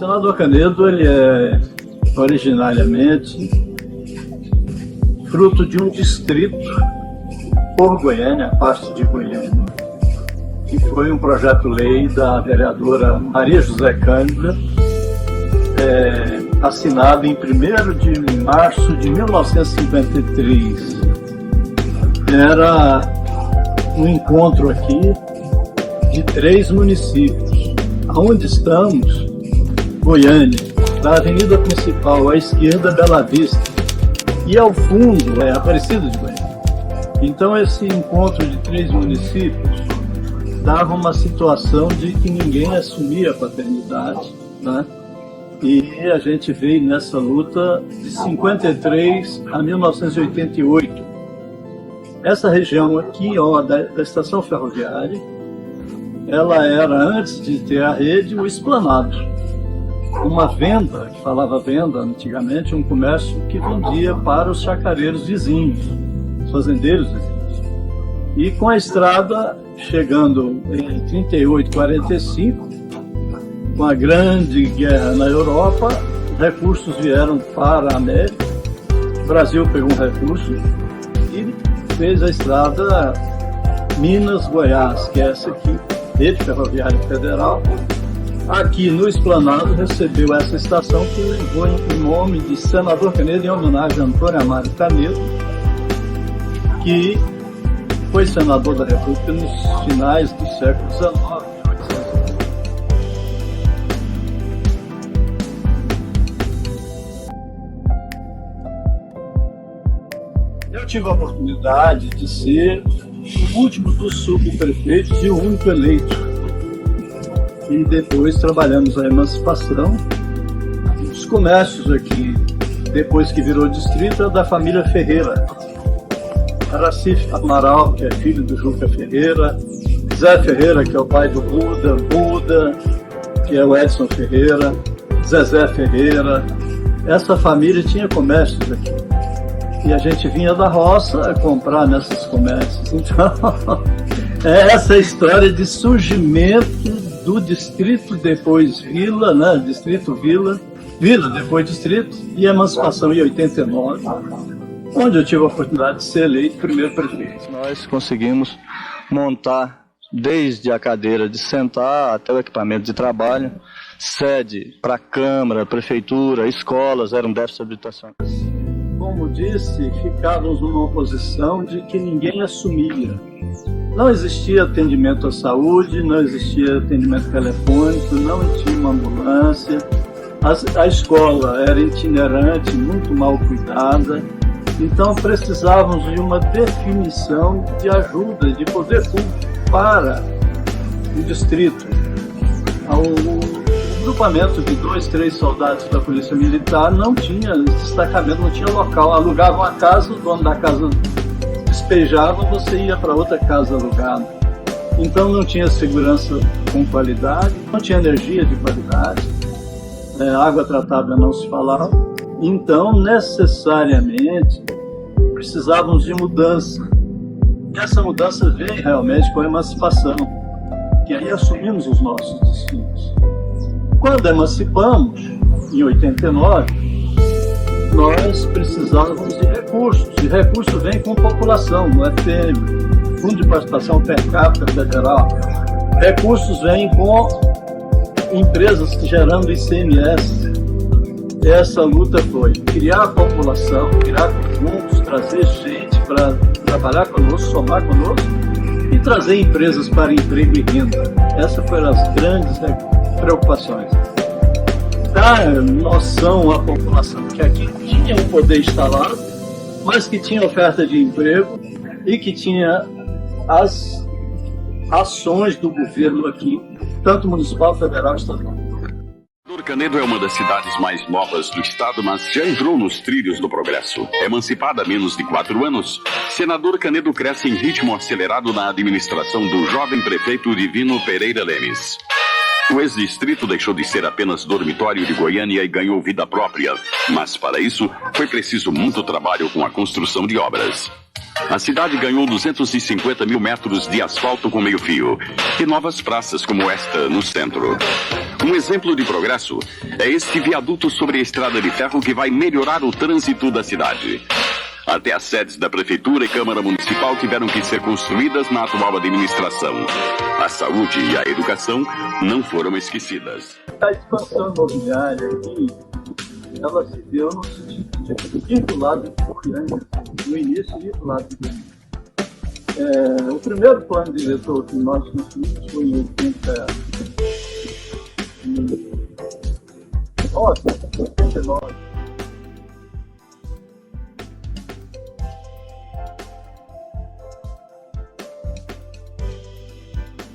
Senador Canedo, ele é originariamente fruto de um distrito por Goiânia, a parte de Goiânia, que foi um projeto-lei da vereadora Maria José Cândida, assinado em 1º de março de 1953. Era um encontro aqui de 3 municípios. Aonde estamos, Goiânia, da avenida principal à esquerda, Bela Vista, e ao fundo é Aparecida de Goiânia. Então esse encontro de 3 municípios dava uma situação de que ninguém assumia a paternidade, né? E a gente veio nessa luta de 53 a 1988. Essa região aqui, ó, da estação ferroviária, ela era, antes de ter a rede, o esplanado. Uma venda, que falava venda antigamente, um comércio que vendia para os chacareiros vizinhos, os fazendeiros vizinhos. E com a estrada chegando em 38, 45, com a grande guerra na Europa, recursos vieram para a América, o Brasil pegou um recurso e fez a estrada Minas-Goiás, que é essa aqui, Rede Ferroviária Federal. Aqui no Esplanado recebeu essa estação que levou o nome de Senador Canedo, em homenagem a Antônio Amaro Canedo, que foi senador da República nos finais do século XIX. Eu tive a oportunidade de ser o último dos subprefeitos e o único eleito. E depois trabalhamos a emancipação. Os comércios aqui, depois que virou distrito, é da família Ferreira. Aracif Amaral, que é filho do Juca Ferreira, Zé Ferreira, que é o pai do Buda, que é o Edson Ferreira, Zezé Ferreira. Essa família tinha comércios aqui. E a gente vinha da roça comprar nesses comércios. Então, é essa história de surgimento do distrito, depois vila, né? Distrito vila, depois distrito, e emancipação em 89, onde eu tive a oportunidade de ser eleito primeiro prefeito. Nós conseguimos montar, desde a cadeira de sentar até o equipamento de trabalho, sede para Câmara, Prefeitura, escolas, era um déficit habitacional. Como disse, ficávamos numa posição de que ninguém assumia. Não existia atendimento à saúde, não existia atendimento telefônico, não tinha uma ambulância. A escola era itinerante, muito mal cuidada. Então precisávamos de uma definição de ajuda, de poder público para o distrito. O grupamento de 2, 3 soldados da Polícia Militar não tinha destacamento, não tinha local. Alugava uma casa, o dono da casa despejava, você ia para outra casa alugada. Então não tinha segurança com qualidade, não tinha energia de qualidade, água tratada não se falava. Então, necessariamente, precisávamos de mudança. E essa mudança veio realmente com a emancipação, que aí assumimos os nossos destinos. Quando emancipamos, em 89, nós precisávamos de recursos, e recursos vêm com população, no FPM, Fundo de Participação Per Capita Federal. Recursos vêm com empresas gerando ICMS. Essa luta foi criar a população, criar conjuntos, trazer gente para trabalhar conosco, somar conosco, e trazer empresas para emprego e renda. Essas foram as grandes preocupações. Dar noção à população que aqui tinha um poder instalado, mas que tinha oferta de emprego e que tinha as ações do governo aqui, tanto municipal, federal e estadual. Canedo é uma das cidades mais novas do estado, mas já entrou nos trilhos do progresso. Emancipada há menos de 4 anos, Senador Canedo cresce em ritmo acelerado na administração do jovem prefeito Divino Pereira Lemes. O ex-distrito deixou de ser apenas dormitório de Goiânia e ganhou vida própria. Mas para isso, foi preciso muito trabalho com a construção de obras. A cidade ganhou 250 mil metros de asfalto com meio-fio e novas praças como esta no centro. Um exemplo de progresso é este viaduto sobre a estrada de ferro que vai melhorar o trânsito da cidade. Até as sedes da Prefeitura e Câmara Municipal tiveram que ser construídas na atual administração. A saúde e a educação não foram esquecidas. A expansão imobiliária aqui, ela se deu no sentido de ir do lado de Goiânia, no início de ir do lado de Goiânia. O primeiro plano diretor que nós construímos foi em 89.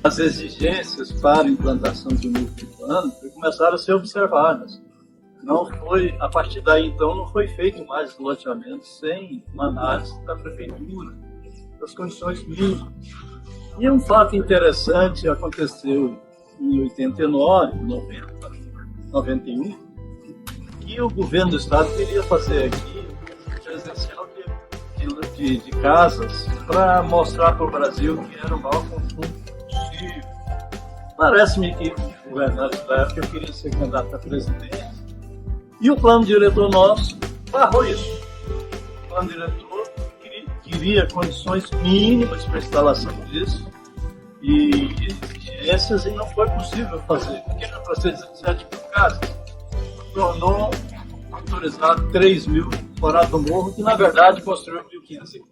As exigências para a implantação de um novo plano começaram a ser observadas. Não foi, a partir daí, então, não foi feito mais loteamento sem uma análise da prefeitura, das condições mínimas. E um fato interessante aconteceu em 89, 90, 91, que o governo do estado queria fazer aqui presencial de casas para mostrar para o Brasil que era o maior consumo. Parece-me que o governador da época queria ser candidato a presidente e o plano diretor nosso barrou isso. O plano diretor queria condições mínimas para a instalação disso e exigências e não foi possível fazer. Porque era para ser 17 mil casas, tornou autorizado 3 mil fora do morro, que na verdade construiu 1.500.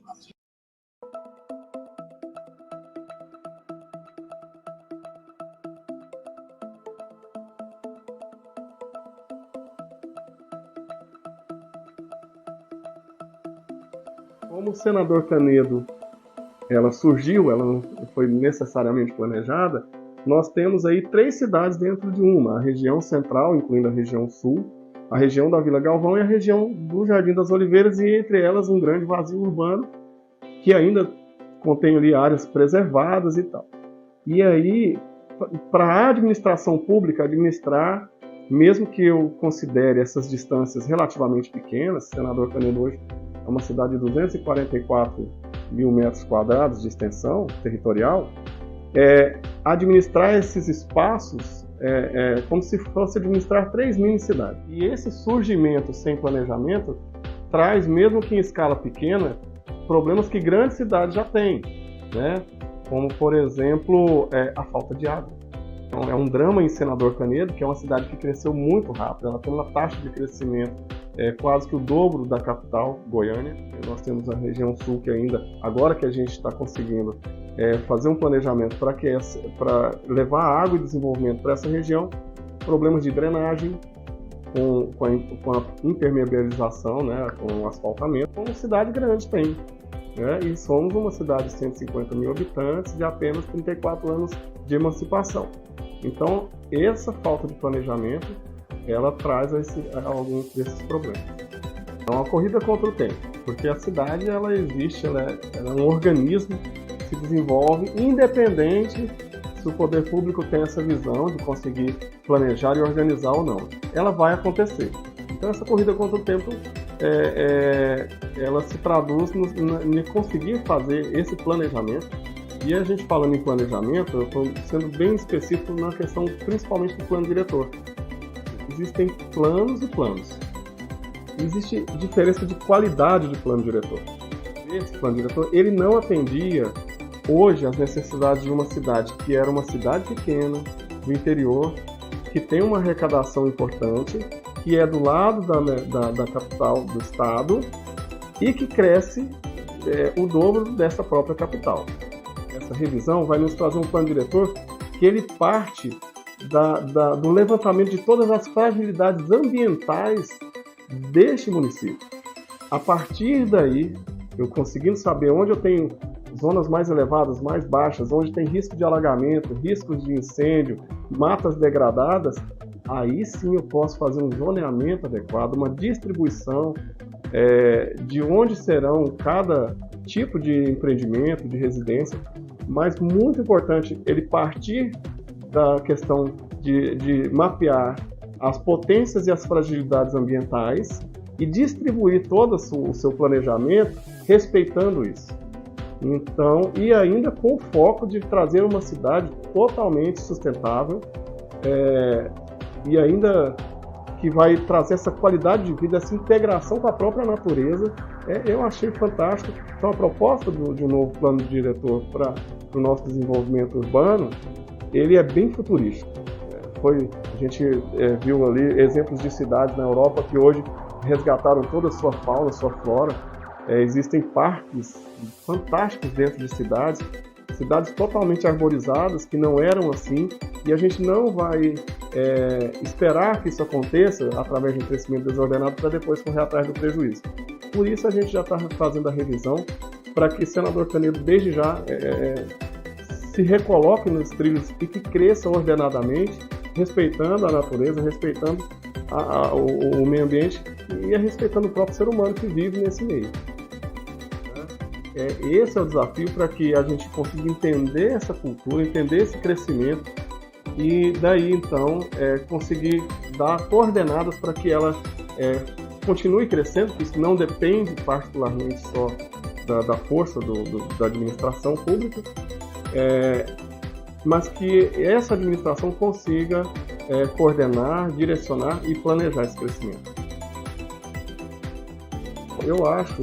Como o senador Canedo, ela surgiu, ela não foi necessariamente planejada, nós temos aí 3 cidades dentro de uma, a região central, incluindo a região sul, a região da Vila Galvão e a região do Jardim das Oliveiras, e entre elas um grande vazio urbano, que ainda contém ali áreas preservadas e tal. E aí, para a administração pública administrar, mesmo que eu considere essas distâncias relativamente pequenas, senador Canedo hoje é uma cidade de 244 mil metros quadrados de extensão territorial, administrar esses espaços como se fosse administrar 3 mini-cidades. E esse surgimento sem planejamento traz, mesmo que em escala pequena, problemas que grandes cidades já têm, né? Como, por exemplo, a falta de água. Então, é um drama em Senador Canedo, que é uma cidade que cresceu muito rápido, ela tem uma taxa de crescimento quase que o dobro da capital, Goiânia. Nós temos a região sul que ainda, agora que a gente está conseguindo fazer um planejamento para levar água e desenvolvimento para essa região, problemas de drenagem, com a impermeabilização, né, com o asfaltamento, como cidade grande tem. Né? E somos uma cidade de 150 mil habitantes de apenas 34 anos de emancipação. Então, essa falta de planejamento, ela traz alguns desses problemas. Então, a corrida contra o tempo, porque a cidade ela existe, ela é um organismo que se desenvolve independente se o poder público tem essa visão de conseguir planejar e organizar ou não. Ela vai acontecer. Então, essa corrida contra o tempo, ela se traduz em conseguir fazer esse planejamento. E a gente falando em planejamento, eu estou sendo bem específico na questão principalmente do plano diretor. Existem planos e planos. Existe diferença de qualidade de plano diretor. Esse plano diretor, ele não atendia hoje às necessidades de uma cidade que era uma cidade pequena, do interior, que tem uma arrecadação importante, que é do lado da capital do estado e que cresce o dobro dessa própria capital. Essa revisão vai nos trazer um plano diretor que ele parte do levantamento de todas as fragilidades ambientais deste município. A partir daí, eu conseguindo saber onde eu tenho zonas mais elevadas, mais baixas, onde tem risco de alagamento, riscos de incêndio, matas degradadas, aí sim eu posso fazer um zoneamento adequado, uma distribuição de onde serão cada tipo de empreendimento, de residência, mas muito importante ele partir da questão de mapear as potências e as fragilidades ambientais e distribuir todo o seu planejamento respeitando isso. Então, e ainda com o foco de trazer uma cidade totalmente sustentável, e ainda que vai trazer essa qualidade de vida, essa integração com a própria natureza. Eu achei fantástico. Então, a proposta de um novo plano diretor para o nosso desenvolvimento urbano, ele é bem futurístico. A gente viu ali exemplos de cidades na Europa que hoje resgataram toda a sua fauna, sua flora. Existem parques fantásticos dentro de cidades totalmente arborizadas, que não eram assim, e a gente não vai esperar que isso aconteça através de um crescimento desordenado para depois correr atrás do prejuízo. Por isso a gente já está fazendo a revisão para que o senador Canedo, desde já, se recoloque nos trilhos e que cresça ordenadamente, respeitando a natureza, respeitando o meio ambiente e respeitando o próprio ser humano que vive nesse meio. Esse é o desafio para que a gente consiga entender essa cultura, entender esse crescimento e daí então conseguir dar coordenadas para que ela continue crescendo, porque isso não depende particularmente só da força da administração pública, mas que essa administração consiga coordenar, direcionar e planejar esse crescimento. Eu acho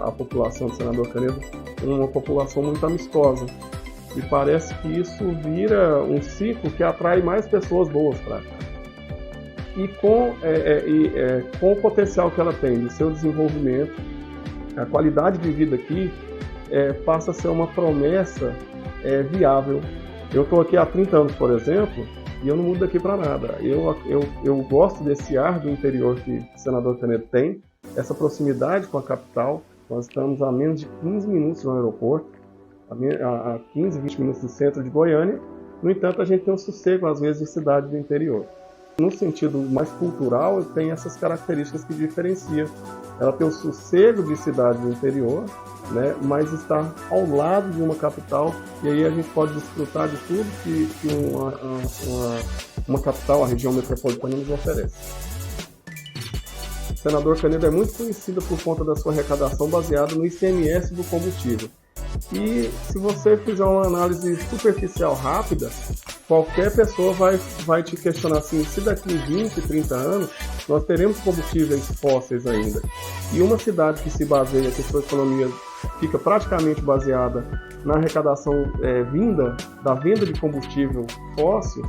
a população do Senador Canedo uma população muito amistosa e parece que isso vira um ciclo que atrai mais pessoas boas para cá. E com o potencial que ela tem de seu desenvolvimento, a qualidade de vida aqui passa a ser uma promessa viável. Eu estou aqui há 30 anos, por exemplo, e eu não mudo daqui para nada. Eu gosto desse ar do interior que o Senador Canedo tem, essa proximidade com a capital. Nós estamos a menos de 15 minutos no aeroporto, a 15, 20 minutos do centro de Goiânia. No entanto, a gente tem um sossego, às vezes, de cidade do interior. No sentido mais cultural, tem essas características que diferenciam. Ela tem o sossego de cidade do interior, né, mas está ao lado de uma capital, e aí a gente pode desfrutar de tudo que uma capital, a região metropolitana, nos oferece. O Senador Canedo é muito conhecido por conta da sua arrecadação baseada no ICMS do combustível. E se você fizer uma análise superficial rápida, qualquer pessoa vai te questionar assim, se daqui 20, 30 anos nós teremos combustíveis fósseis ainda. E uma cidade que se baseia, que sua economia fica praticamente baseada na arrecadação vinda da venda de combustível fóssil,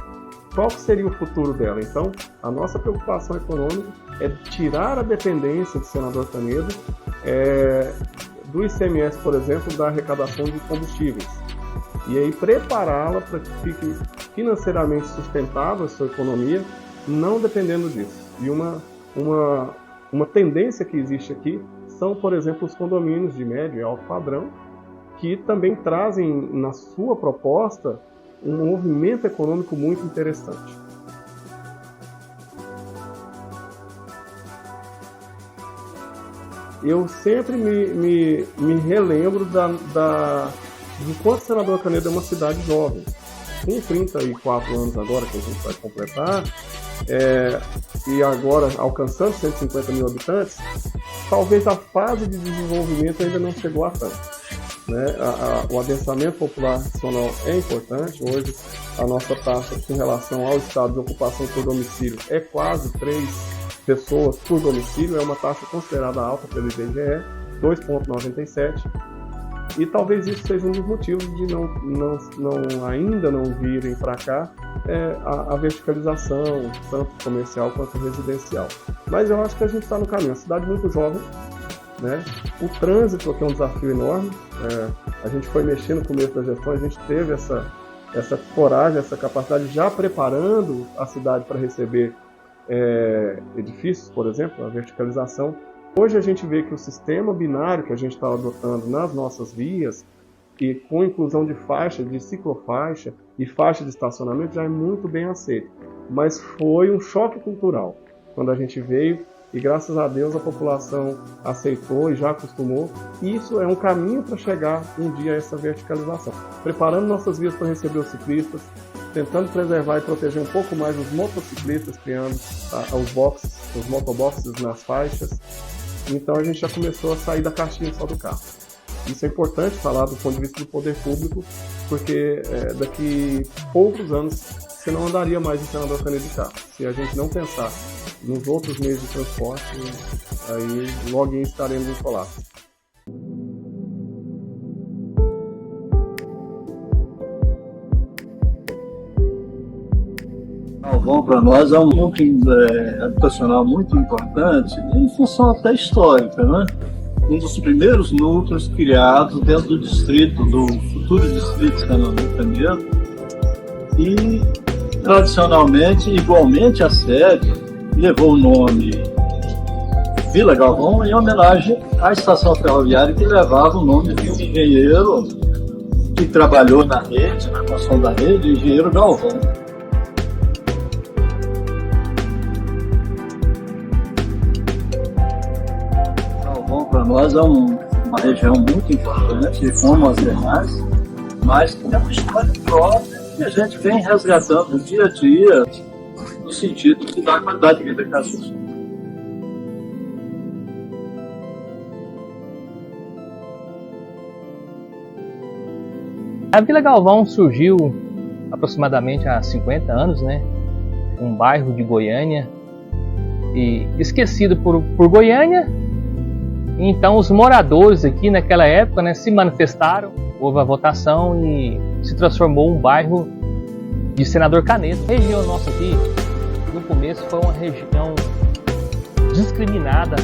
qual que seria o futuro dela? Então, a nossa preocupação econômica é tirar a dependência do Senador Canedo do ICMS, por exemplo, da arrecadação de combustíveis. E aí prepará-la para que fique financeiramente sustentável a sua economia, não dependendo disso. E uma tendência que existe aqui são, por exemplo, os condomínios de médio e alto padrão, que também trazem na sua proposta um movimento econômico muito interessante. Eu sempre me relembro do quanto o Senador Canedo é uma cidade jovem. Com 34 anos agora que a gente vai completar, e agora alcançando 150 mil habitantes, talvez a fase de desenvolvimento ainda não chegou a tanto. Né? O adensamento populacional é importante. Hoje a nossa taxa em relação ao estado de ocupação por domicílio é quase 3 pessoas por domicílio, é uma taxa considerada alta pelo IBGE, 2,97, e talvez isso seja um dos motivos de ainda não virem para cá a verticalização, tanto comercial quanto residencial. Mas eu acho que a gente está no caminho, a cidade muito jovem, né? O trânsito aqui é um desafio enorme. A gente foi mexendo no começo da gestão, a gente teve essa coragem, essa capacidade, já preparando a cidade para receber edifícios, por exemplo, a verticalização. Hoje a gente vê que o sistema binário que a gente está adotando nas nossas vias, e com inclusão de faixa, de ciclofaixa e faixa de estacionamento, já é muito bem aceito. Mas foi um choque cultural quando a gente veio, e graças a Deus a população aceitou e já acostumou. Isso é um caminho para chegar um dia a essa verticalização. Preparando nossas vias para receber os ciclistas, tentando preservar e proteger um pouco mais os motociclistas, criando os boxes, os motoboxes nas faixas. Então a gente já começou a sair da caixinha só do carro. Isso é importante falar do ponto de vista do poder público, porque daqui poucos anos você não andaria mais em Senador Canedo de carro. Se a gente não pensar nos outros meios de transporte, aí logo estaremos em colapso. Galvão para nós é um ponto habitacional muito importante, em função até histórica, né? Um dos primeiros núcleos criados dentro do distrito, do futuro distrito de Senador Canedo, e tradicionalmente, igualmente a sede, levou o nome Vila Galvão em homenagem à estação ferroviária que levava o nome de um engenheiro que trabalhou na rede, na construção da rede, o engenheiro Galvão. Para nós é uma região muito importante, como as demais, mas que tem uma história própria que a gente vem resgatando dia a dia no sentido de dar qualidade de vida para as pessoas. A Vila Galvão surgiu aproximadamente há 50 anos, né? Um bairro de Goiânia, e esquecido por Goiânia. Então os moradores aqui naquela época, né, se manifestaram, houve a votação e se transformou um bairro de Senador Canedo. A região nossa aqui, no começo, foi uma região discriminada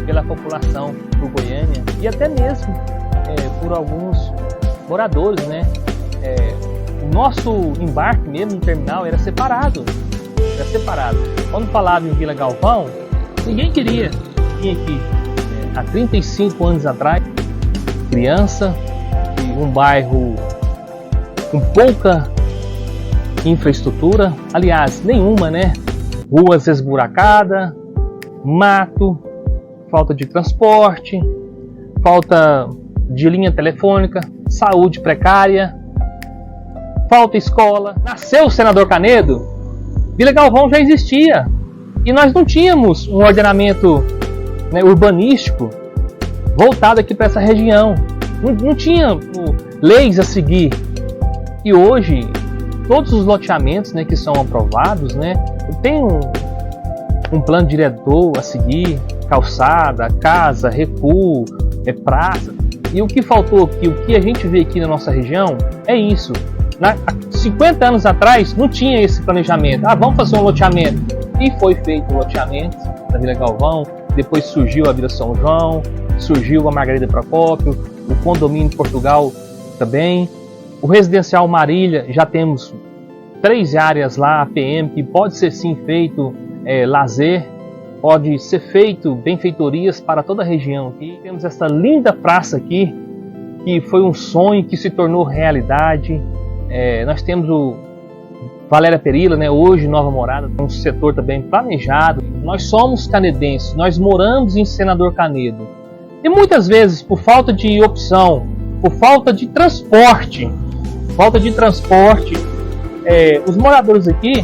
pela população por Goiânia e até mesmo por alguns moradores, né? O nosso embarque mesmo no terminal era separado. Quando falava em Vila Galvão, ninguém queria vir aqui. Há 35 anos atrás, criança, e um bairro com pouca infraestrutura, aliás, nenhuma, né? Ruas esburacadas, mato, falta de transporte, falta de linha telefônica, saúde precária, falta escola. Nasceu o Senador Canedo, Vila Galvão já existia e nós não tínhamos um ordenamento, né, urbanístico voltado aqui para essa região. Não tinha leis a seguir. E hoje todos os loteamentos, né, que são aprovados, né, tem um plano diretor a seguir, calçada, casa, recuo, praça. E o que faltou aqui, o que a gente vê aqui na nossa região é isso. Há 50 anos atrás não tinha esse planejamento. Vamos fazer um loteamento. E foi feito o loteamento da Vila Galvão. Depois surgiu a Vila São João, surgiu a Margarida Procópio, o condomínio Portugal também. O residencial Marília, já temos 3 áreas lá, APM, que pode ser sim feito lazer, pode ser feito benfeitorias para toda a região aqui. Temos essa linda praça aqui, que foi um sonho que se tornou realidade. Nós temos o Valéria Perila, né, hoje Nova Morada, um setor também planejado. Nós somos canedenses, nós moramos em Senador Canedo. E muitas vezes, por falta de opção, por falta de transporte, os moradores aqui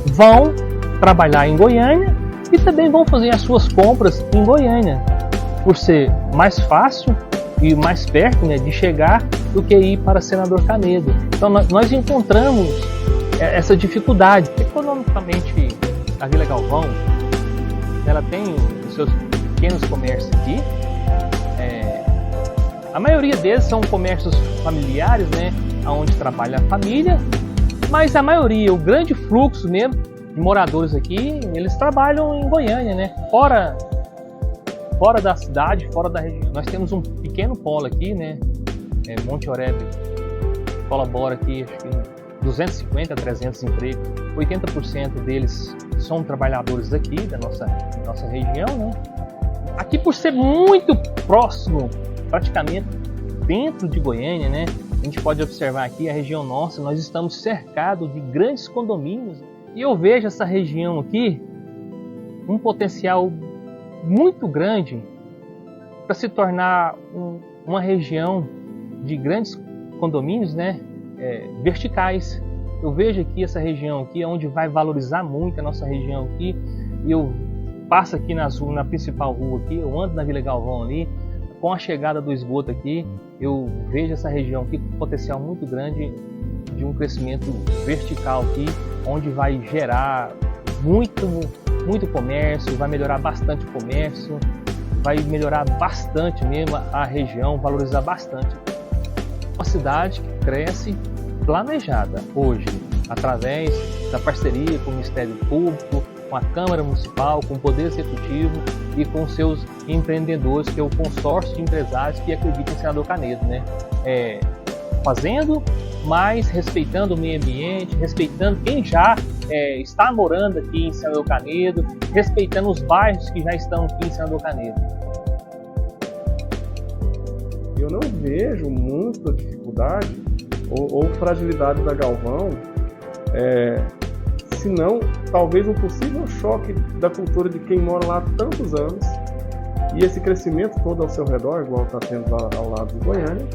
vão trabalhar em Goiânia e também vão fazer as suas compras em Goiânia, por ser mais fácil e mais perto, né, de chegar do que ir para Senador Canedo. Então nós encontramos essa dificuldade. Economicamente, a Vila Galvão, ela tem os seus pequenos comércios aqui. A maioria deles são comércios familiares, né, onde trabalha a família, mas a maioria, o grande fluxo mesmo de moradores aqui, eles trabalham em Goiânia, né, fora da cidade, fora da região. Nós temos um pequeno polo aqui, né, Monte Oreb colabora aqui, acho que 250 a 300 empregos, 80% deles são trabalhadores aqui da nossa região, né? Aqui, por ser muito próximo, praticamente dentro de Goiânia, né? A gente pode observar aqui a região nossa, nós estamos cercados de grandes condomínios e eu vejo essa região aqui um potencial muito grande para se tornar uma região de grandes condomínios, né? Verticais, eu vejo aqui essa região aqui, onde vai valorizar muito a nossa região aqui, e eu passo aqui na principal rua aqui, eu ando na Vila Galvão ali, com a chegada do esgoto aqui, eu vejo essa região aqui com potencial muito grande de um crescimento vertical aqui, onde vai gerar muito comércio, vai melhorar bastante o comércio, vai melhorar bastante mesmo a região, valorizar bastante. Uma cidade que cresce planejada hoje, através da parceria com o Ministério Público, com a Câmara Municipal, com o Poder Executivo e com seus empreendedores, que é o consórcio de empresários que acreditam em Senador Canedo, né? Fazendo, mas respeitando o meio ambiente, respeitando quem já está morando aqui em Senador Canedo, respeitando os bairros que já estão aqui em Senador Canedo. Eu não vejo muita dificuldade ou fragilidade da Galvão, senão talvez um possível choque da cultura de quem mora lá há tantos anos, e esse crescimento todo ao seu redor, igual está tendo lá ao lado de Goiânia,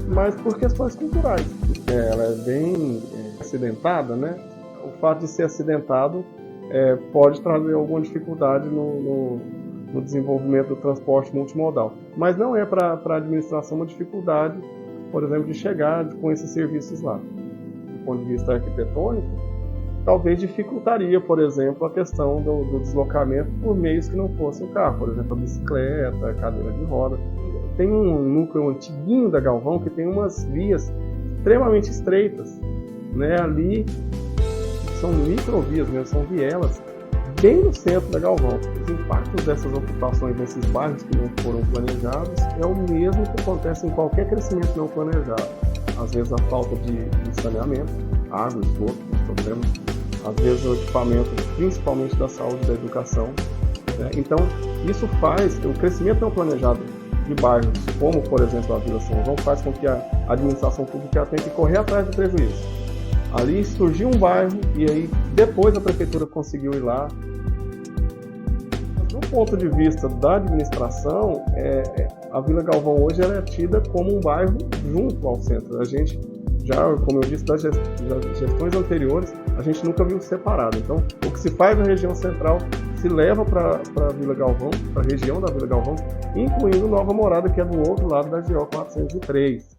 mas por questões culturais. Ela é bem acidentada, né? O fato de ser acidentado pode trazer alguma dificuldade no desenvolvimento do transporte multimodal. Mas não é para a administração uma dificuldade, por exemplo, de chegar com esses serviços lá. Do ponto de vista arquitetônico, talvez dificultaria, por exemplo, a questão do deslocamento por meios que não fossem o carro, por exemplo, a bicicleta, a cadeira de roda. Tem um núcleo antiguinho da Galvão que tem umas vias extremamente estreitas, né? Ali são microvias mesmo, são vielas, bem no centro da Galvão. Os impactos dessas ocupações nesses bairros que não foram planejados é o mesmo que acontece em qualquer crescimento não planejado. Às vezes a falta de saneamento, água, esgoto, problemas. Às vezes o equipamento, principalmente da saúde e da educação. Né? Então, isso faz, o crescimento não planejado de bairros, como por exemplo a Vila São João, faz com que a administração pública tenha que correr atrás do prejuízo. Ali surgiu um bairro e aí depois a prefeitura conseguiu ir lá. Mas, do ponto de vista da administração, a Vila Galvão hoje ela é tida como um bairro junto ao centro. A gente já, como eu disse, das gestões anteriores, a gente nunca viu separado. Então, o que se faz na região central se leva para a Vila Galvão, para a região da Vila Galvão, incluindo Nova Morada, que é do outro lado da GO 403.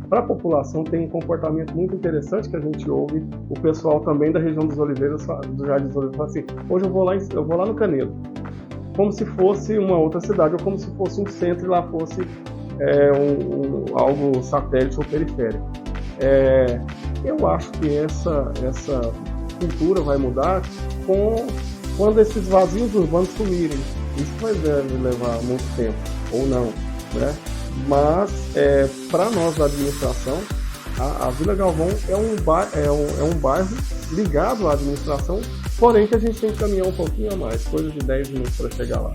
Para a população tem um comportamento muito interessante que a gente ouve o pessoal também da região dos Oliveiras, do Jardim dos Oliveiras, fala assim: hoje eu vou lá no Canedo, como se fosse uma outra cidade, ou como se fosse um centro e lá fosse algo satélite ou periférico. Eu acho que essa cultura vai mudar quando esses vazios urbanos sumirem. Isso deve levar muito tempo, ou não, né? Mas, para nós da administração, a Vila Galvão é um bairro ligado à administração, porém que a gente tem que caminhar um pouquinho a mais, coisa de 10 minutos para chegar lá.